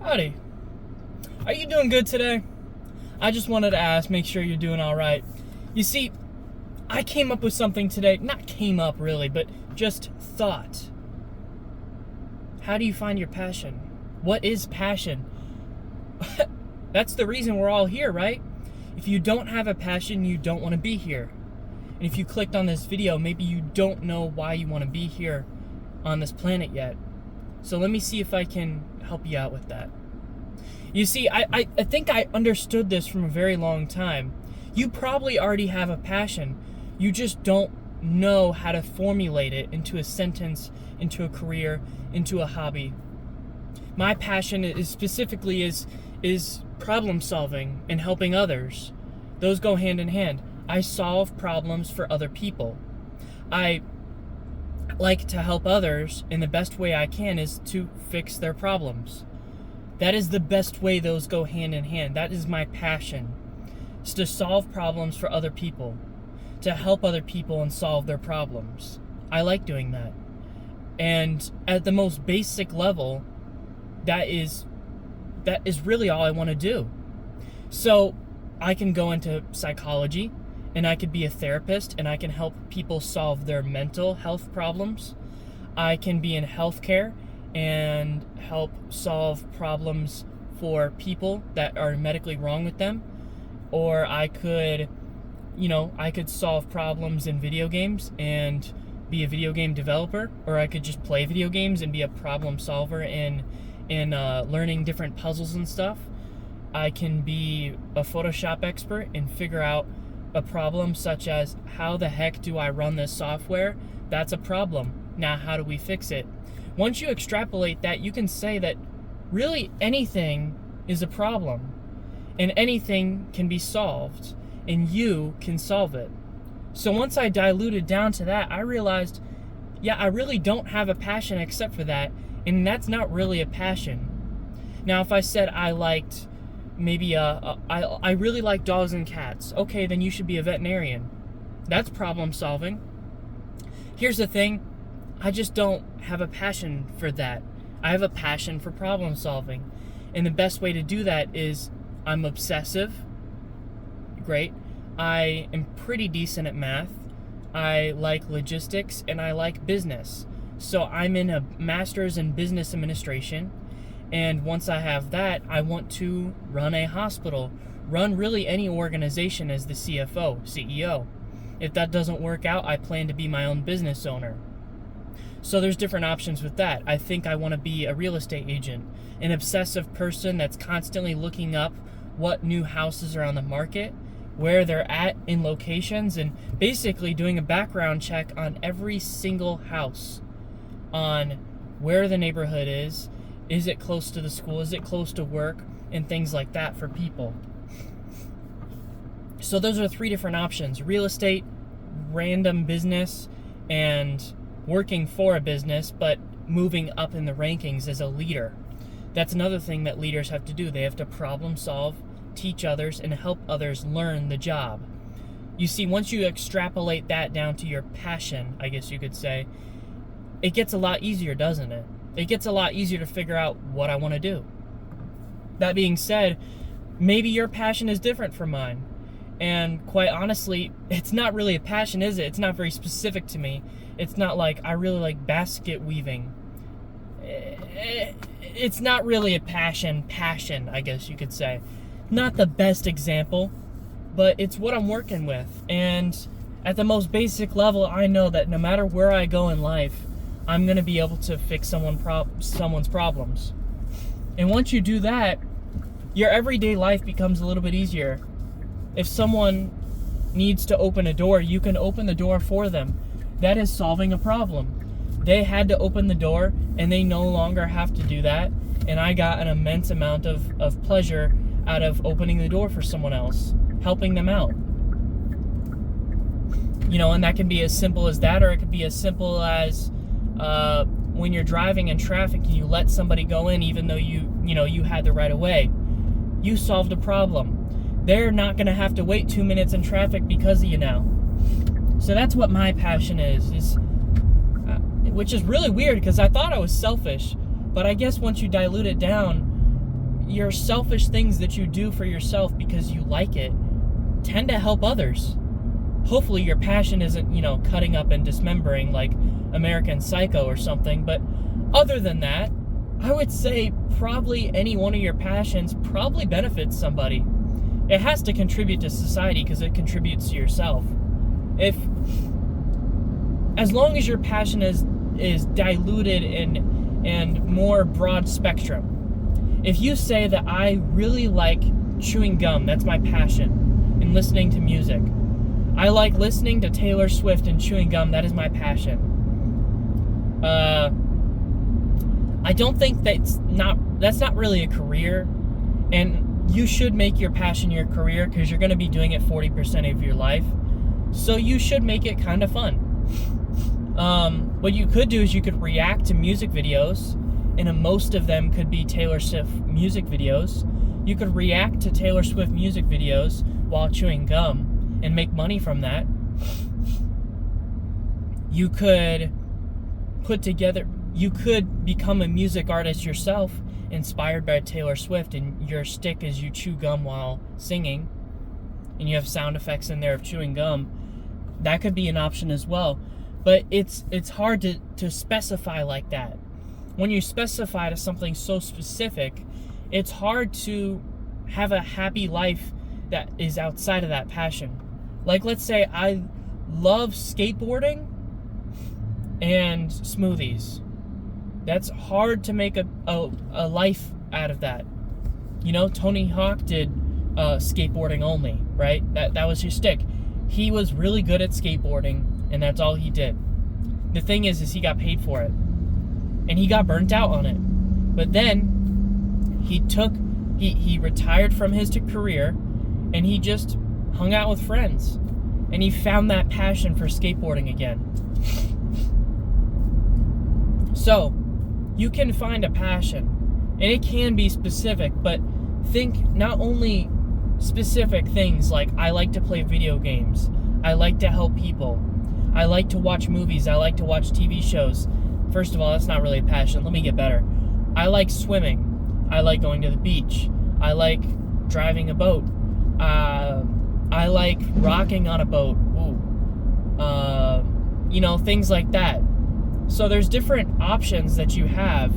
Howdy. Are you doing good today? I just wanted to ask, make sure you're doing all right. You see, I came up with something today. Not came up really, but just thought. How do you find your passion? What is passion? That's the reason we're all here, right? If you don't have a passion, you don't want to be here. And if you clicked on this video, maybe you don't know why you want to be here on this planet yet. So let me see if I can help you out with that. You see, I think I understood this from a very long time. You probably already have a passion. You just don't know how to formulate it into a sentence, into a career, into a hobby. My passion is specifically is problem solving and helping others. Those go hand in hand. I solve problems for other people. I like to help others, and the best way I can is to fix their problems. That is the best way those go hand in hand. That is my passion. It's to solve problems for other people, to help other people and solve their problems. I like doing that. And at the most basic level, that is really all I want to do. So I can go into psychology, and I could be a therapist, and I can help people solve their mental health problems. I can be in healthcare and help solve problems for people that are medically wrong with them. Or I could solve problems in video games and be a video game developer. Or I could just play video games and be a problem solver in learning different puzzles and stuff. I can be a Photoshop expert and figure out a problem such as, how the heck do I run this software? That's a problem. Now how do we fix it? Once you extrapolate that, you can say that really anything is a problem, and anything can be solved, and you can solve it. So once I diluted down to that, I realized, I really don't have a passion except for that, and that's not really a passion. Now, if I said I liked I really like dogs and cats, okay, then you should be a veterinarian. That's problem solving. Here's the thing, I just don't have a passion for that. I have a passion for problem solving. And the best way to do that is, I'm obsessive. Great. I am pretty decent at math. I like logistics, and I like business. So I'm in a master's in business administration. And once I have that, I want to run a hospital, run really any organization as the CFO, CEO. If that doesn't work out, I plan to be my own business owner. So there's different options with that. I think I want to be a real estate agent, an obsessive person that's constantly looking up what new houses are on the market, where they're at in locations, and basically doing a background check on every single house, on where the neighborhood is it close to the school, is it close to work, and things like that for people. So those are three different options: real estate, random business, and working for a business, but moving up in the rankings as a leader. That's another thing that leaders have to do. They have to problem solve, teach others, and help others learn the job. You see, once you extrapolate that down to your passion, I guess you could say, it gets a lot easier, doesn't it? It gets a lot easier to figure out what I want to do. That being said, maybe your passion is different from mine. And quite honestly, it's not really a passion, is it? It's not very specific to me. It's not like, I really like basket weaving. It's not really a passion, I guess you could say. Not the best example, but it's what I'm working with. And at the most basic level, I know that no matter where I go in life, I'm going to be able to fix someone's problems. And once you do that, your everyday life becomes a little bit easier. If someone needs to open a door, you can open the door for them. That is solving a problem. They had to open the door, and they no longer have to do that. And I got an immense amount of pleasure out of opening the door for someone else, helping them out. And that can be as simple as that, or it could be as simple as when you're driving in traffic and you let somebody go in even though you had the right of way. You solved a problem. They're not going to have to wait 2 minutes in traffic because of you now. So that's what my passion is which is really weird because I thought I was selfish, but I guess once you dilute it down, your selfish things that you do for yourself because you like it tend to help others. Hopefully your passion isn't, cutting up and dismembering like American Psycho or something, but other than that, I would say probably any one of your passions probably benefits somebody. It has to contribute to society because it contributes to yourself. As long as your passion is diluted and more broad spectrum. If you say that I really like chewing gum, that's my passion, and listening to music. I like listening to Taylor Swift and chewing gum, that is my passion. I don't think that's not really a career, and you should make your passion your career because you're going to be doing it 40% of your life. So you should make it kind of fun. What you could do is you could react to music videos, and most of them could be Taylor Swift music videos. You could react to Taylor Swift music videos while chewing gum and make money from that. You could become a music artist yourself, inspired by Taylor Swift, and your stick is you chew gum while singing, and you have sound effects in there of chewing gum. That could be an option as well. But it's hard to specify like that. When you specify to something so specific, it's hard to have a happy life that is outside of that passion. Like, let's say I love skateboarding and smoothies. That's hard to make a life out of that. Tony Hawk did skateboarding only, right? That was his stick. He was really good at skateboarding, and that's all he did. The thing is he got paid for it. And he got burnt out on it. But then he retired from his career, and he just hung out with friends. And he found that passion for skateboarding again. So, you can find a passion, and it can be specific, but think not only specific things like I like to play video games, I like to help people, I like to watch movies, I like to watch TV shows. First of all, that's not really a passion. Let me get better. I like swimming. I like going to the beach. I like driving a boat. I like rocking on a boat. Things like that. So there's different options that you have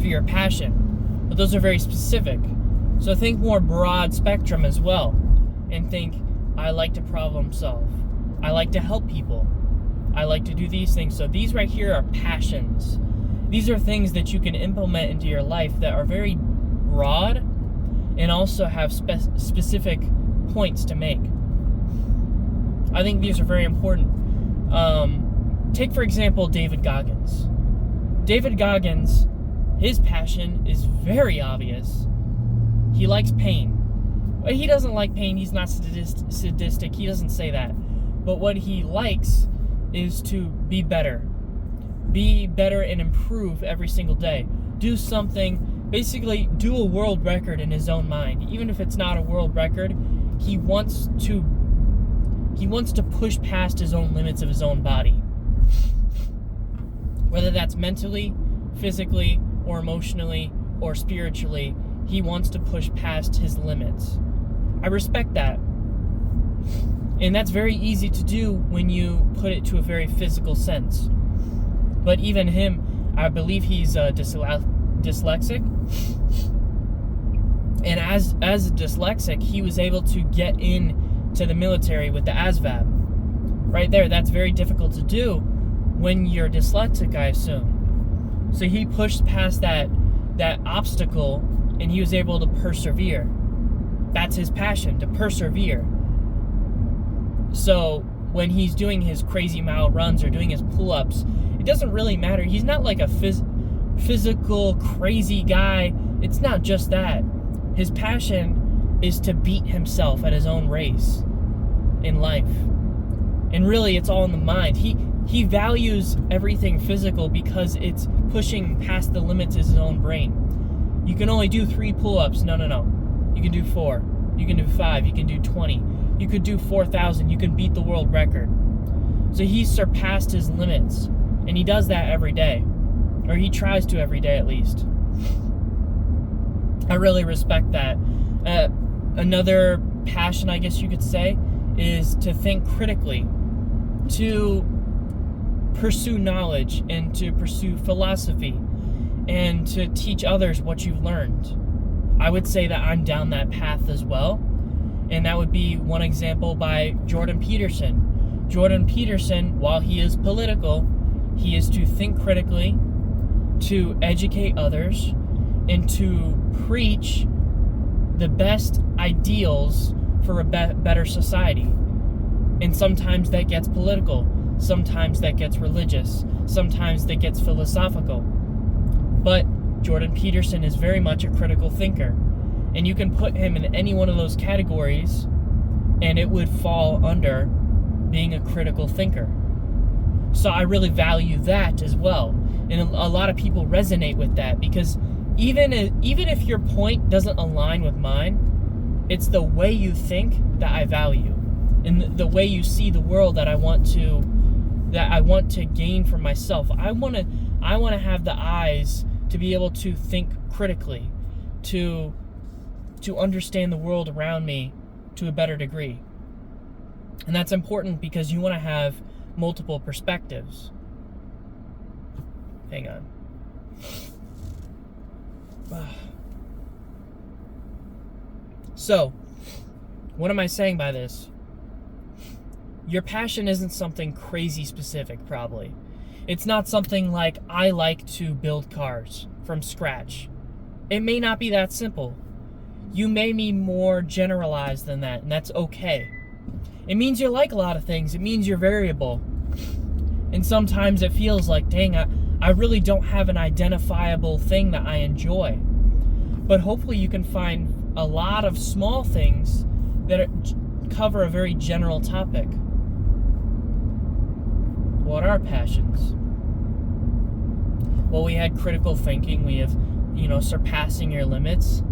for your passion, but those are very specific. So think more broad spectrum as well, and think, I like to problem solve. I like to help people. I like to do these things. So these right here are passions. These are things that you can implement into your life that are very broad and also have specific points to make. I think these are very important. Take, for example, David Goggins. David Goggins, his passion is very obvious. He likes pain. But he doesn't like pain. He's not sadistic. He doesn't say that. But what he likes is to be better and improve every single day. Do something, basically do a world record in his own mind. Even if it's not a world record, he wants to push past his own limits of his own body. Whether that's mentally, physically, or emotionally, or spiritually, he wants to push past his limits. I respect that. And that's very easy to do when you put it to a very physical sense. But even him, I believe he's dyslexic. And as a dyslexic, he was able to get into the military with the ASVAB. Right there, that's very difficult to do when you're dyslexic, I assume. So he pushed past that obstacle, and he was able to persevere. That's his passion, to persevere. So when he's doing his crazy mile runs or doing his pull-ups, it doesn't really matter. He's not like a physical crazy guy. It's not just that. His passion is to beat himself at his own race in life. And really, it's all in the mind. He values everything physical because it's pushing past the limits of his own brain. You can only do 3 pull-ups. No. You can do 4. You can do 5. You can do 20. You could do 4,000. You can beat the world record. So he's surpassed his limits. And he does that every day. Or he tries to every day at least. I really respect that. Another passion, I guess you could say, is to think critically, to pursue knowledge and to pursue philosophy and to teach others what you've learned. I would say that I'm down that path as well, and that would be one example by Jordan Peterson. Jordan Peterson, while he is political, he is to think critically, to educate others, and to preach the best ideals for a better society. And sometimes that gets political, sometimes that gets religious, sometimes that gets philosophical. But Jordan Peterson is very much a critical thinker, and you can put him in any one of those categories and it would fall under being a critical thinker. So I really value that as well, and a lot of people resonate with that, because even if your point doesn't align with mine, it's the way you think that I value, and the way you see the world that I want to gain for myself. I want to have the eyes to be able to think critically, to understand the world around me to a better degree. And that's important because you want to have multiple perspectives. Hang on. So, what am I saying by this? Your passion isn't something crazy specific, probably. It's not something like, I like to build cars from scratch. It may not be that simple. You may be more generalized than that, and that's okay. It means you like a lot of things. It means you're variable. And sometimes it feels like, dang, I really don't have an identifiable thing that I enjoy. But hopefully you can find a lot of small things that cover a very general topic. What are passions? Well, we had critical thinking. We have, surpassing your limits.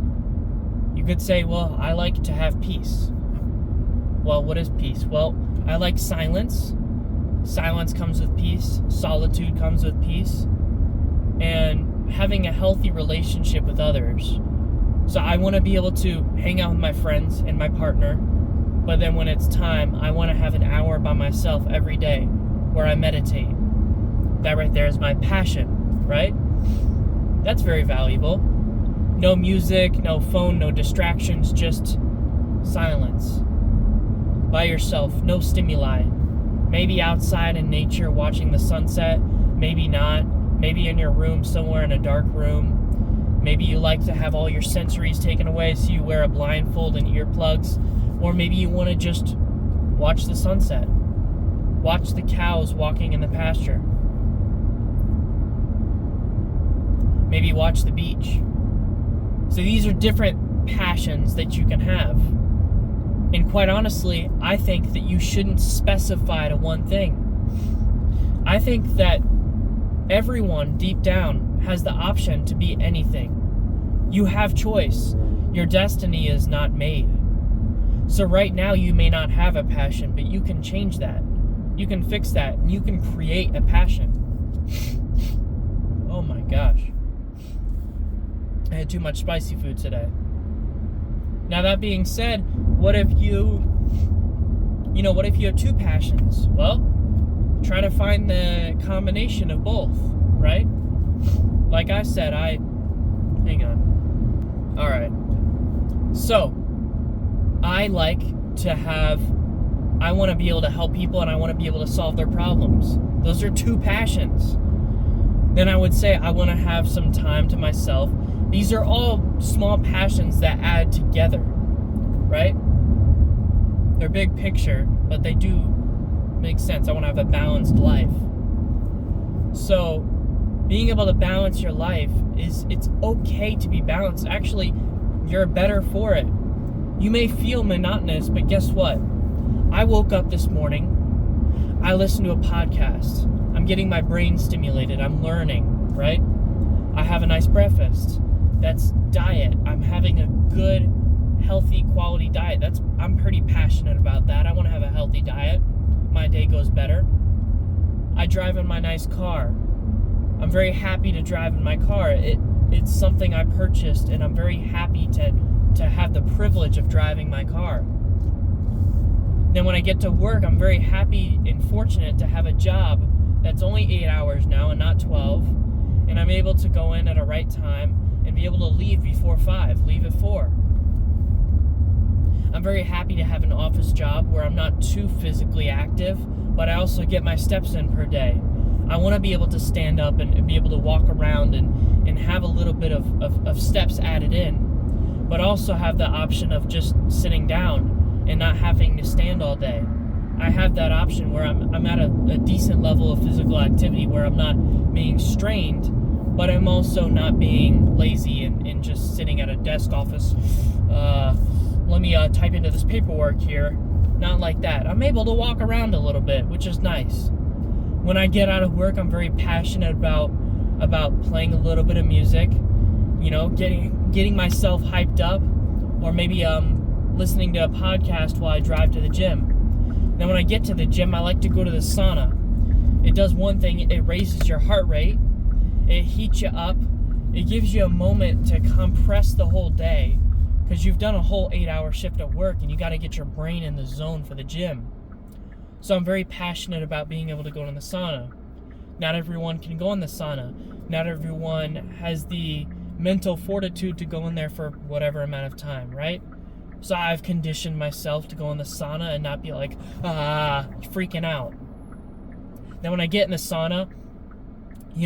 You could say, well, I like to have peace. Well, what is peace? Well, I like silence. Silence comes with peace. Solitude comes with peace. And having a healthy relationship with others. So I want to be able to hang out with my friends and my partner, but then when it's time, I want to have an hour by myself every day where I meditate. That right there is my passion, right? That's very valuable. No music, no phone, no distractions, just silence. By yourself, no stimuli. Maybe outside in nature watching the sunset, maybe not. Maybe in your room somewhere in a dark room. Maybe you like to have all your sensories taken away, so you wear a blindfold and earplugs. Or maybe you want to just watch the sunset. Watch the cows walking in the pasture. Maybe watch the beach. So these are different passions that you can have. And quite honestly, I think that you shouldn't specify to one thing. I think that everyone deep down has the option to be anything. You have choice. Your destiny is not made. So right now you may not have a passion, but you can change that. You can fix that, and you can create a passion. Oh my gosh. I had too much spicy food today. Now that being said, what if you have two passions? Well, try to find the combination of both, right? Like I said, hang on. All right. So, I want to be able to help people, and I want to be able to solve their problems. Those are two passions. Then I would say I want to have some time to myself. These are all small passions that add together, right? They're big picture, but they do make sense. I want to have a balanced life. So, being able to balance your life it's okay to be balanced. Actually, you're better for it. You may feel monotonous, but guess what? I woke up this morning, I listened to a podcast. I'm getting my brain stimulated. I'm learning, right? I have a nice breakfast. That's diet. I'm having a good, healthy, quality diet. I'm pretty passionate about that. I want to have a healthy diet. My day goes better. I drive in my nice car. I'm very happy to drive in my car. it's something I purchased, and I'm very happy to have the privilege of driving my car. Then when I get to work, I'm very happy and fortunate to have a job that's only 8 hours now and not 12, and I'm able to go in at a right time and be able to leave before 5, leave at 4. I'm very happy to have an office job where I'm not too physically active, but I also get my steps in per day. I want to be able to stand up and be able to walk around and have a little bit of steps added in, but also have the option of just sitting down and not having to stand all day. I have that option where I'm at a decent level of physical activity where I'm not being strained, but I'm also not being lazy and just sitting at a desk office. Let me type into this paperwork here. Not like that. I'm able to walk around a little bit, which is nice. When I get out of work, I'm very passionate about playing a little bit of music, getting myself hyped up, or maybe listening to a podcast while I drive to the gym. Then when I get to the gym, I like to go to the sauna. It does one thing: it raises your heart rate, it heats you up, it gives you a moment to compress the whole day, because you've done a whole 8-hour shift at work and you got to get your brain in the zone for the gym. So I'm very passionate about being able to go in the sauna. Not everyone can go in the sauna. Not everyone has the mental fortitude to go in there for whatever amount of time, right? So I've conditioned myself to go in the sauna and not be like, freaking out. Then when I get in the sauna,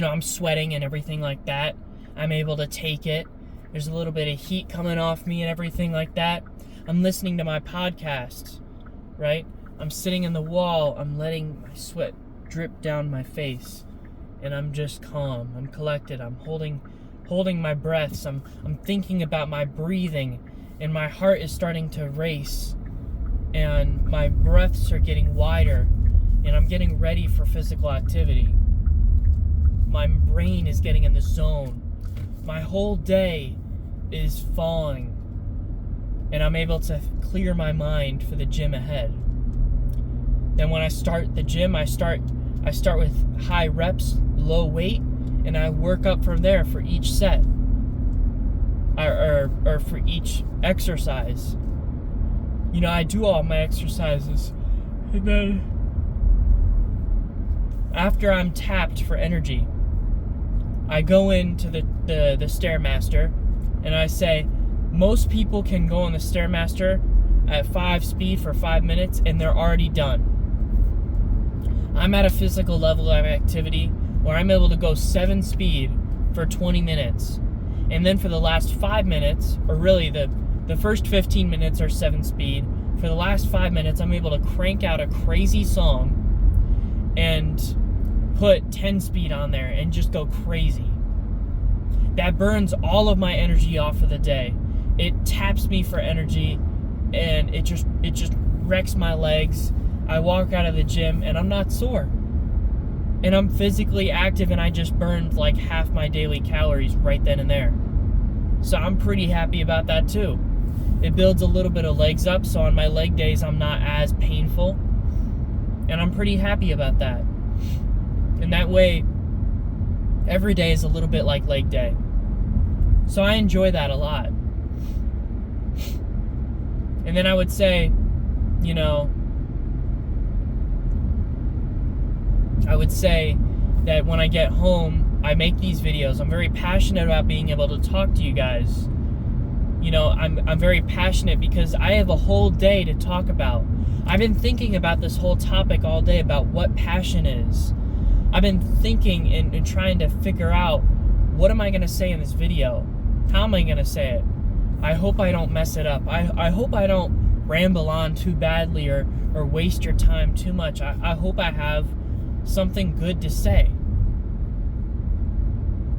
I'm sweating and everything like that. I'm able to take it. There's a little bit of heat coming off me and everything like that. I'm listening to my podcast, right? I'm sitting in the wall. I'm letting my sweat drip down my face. And I'm just calm. I'm collected. I'm holding my breaths. I'm thinking about my breathing. And my heart is starting to race. And my breaths are getting wider. And I'm getting ready for physical activity. My brain is getting in the zone. My whole day is falling, and I'm able to clear my mind for the gym ahead. Then when I start the gym, I start with high reps, low weight, and I work up from there for each set, or for each exercise. I do all my exercises, and then after I'm tapped for energy, I go into the Stairmaster, and I say, most people can go on the Stairmaster at 5 speed for 5 minutes, and they're already done. I'm at a physical level of activity where I'm able to go 7 speed for 20 minutes. And then for the last 5 minutes, or really the first 15 minutes are 7 speed. For the last 5 minutes, I'm able to crank out a crazy song and put 10 speed on there and just go crazy. That burns all of my energy off for the day. It taps me for energy, and it just wrecks my legs. I walk out of the gym and I'm not sore. And I'm physically active, and I just burned like half my daily calories right then and there. So I'm pretty happy about that too. It builds a little bit of legs up, so on my leg days I'm not as painful. And I'm pretty happy about that. And that way, every day is a little bit like leg day. So I enjoy that a lot. And then I would say, that when I get home, I make these videos. I'm very passionate about being able to talk to you guys. I'm very passionate because I have a whole day to talk about. I've been thinking about this whole topic all day about what passion is. I've been thinking and trying to figure out, what am I going to say in this video? How am I going to say it? I hope I don't mess it up. I hope I don't ramble on too badly or waste your time too much. I hope I have something good to say.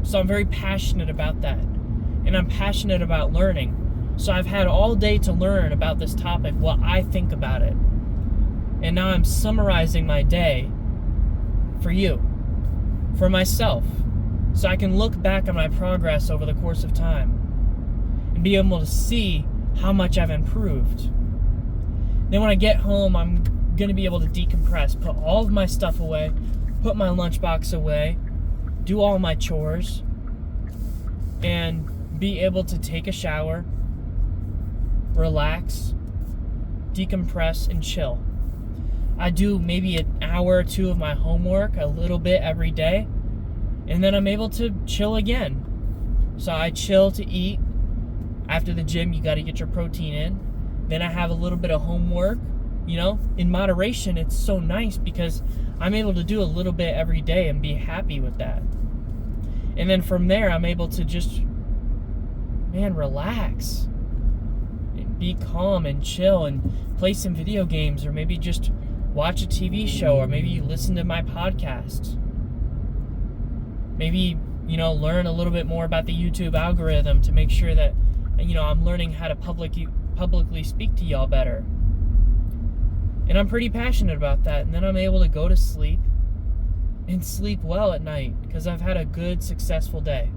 So I'm very passionate about that. And I'm passionate about learning. So I've had all day to learn about this topic, what I think about it. And now I'm summarizing my day for you, for myself, so I can look back on my progress over the course of time and be able to see how much I've improved. Then when I get home, I'm going to be able to decompress, put all of my stuff away, put my lunchbox away, do all my chores, and be able to take a shower, relax, decompress, and chill. I do maybe an hour or two of my homework, a little bit every day, and then I'm able to chill again. So I chill to eat. After the gym, you got to get your protein in. Then I have a little bit of homework. In moderation, it's so nice because I'm able to do a little bit every day and be happy with that. And then from there, I'm able to just, relax. Be calm and chill and play some video games, or maybe just watch a TV show, or maybe listen to my podcast. Maybe, learn a little bit more about the YouTube algorithm to make sure that, I'm learning how to publicly speak to y'all better. And I'm pretty passionate about that. And then I'm able to go to sleep and sleep well at night because I've had a good, successful day.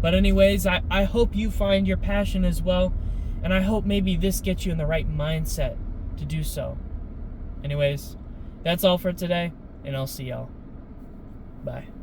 But anyways, I hope you find your passion as well. And I hope maybe this gets you in the right mindset to do so. Anyways, that's all for today. And I'll see y'all. Bye.